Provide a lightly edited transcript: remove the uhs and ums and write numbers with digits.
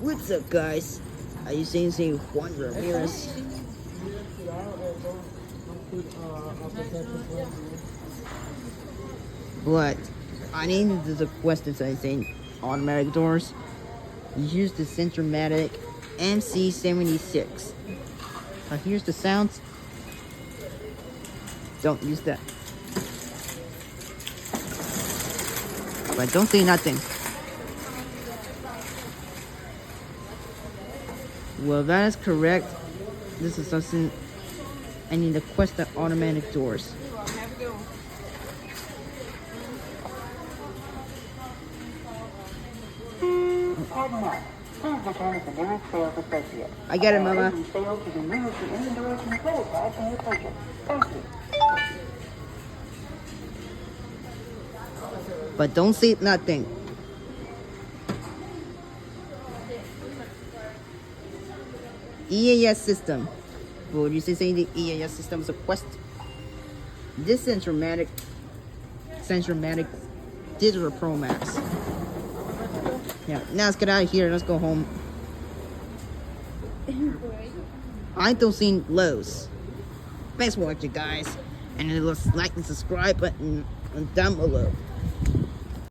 What's up, guys? Are you saying Juan Ramirez? But I need to do the question saying automatic doors. Use the Centromatic MC76. Now here's the sounds. Don't use that. But don't say nothing. Well, that is correct. This is something I need to quest the automatic doors. I get it, Mama. But don't say nothing. EAS System. Well, you say the EAS System is a quest. This Centromatic digital promax. Yeah, now let's get out of here. Let's go home. I don't see Lowe's. Thanks for watching, guys. And let's like and subscribe button down below.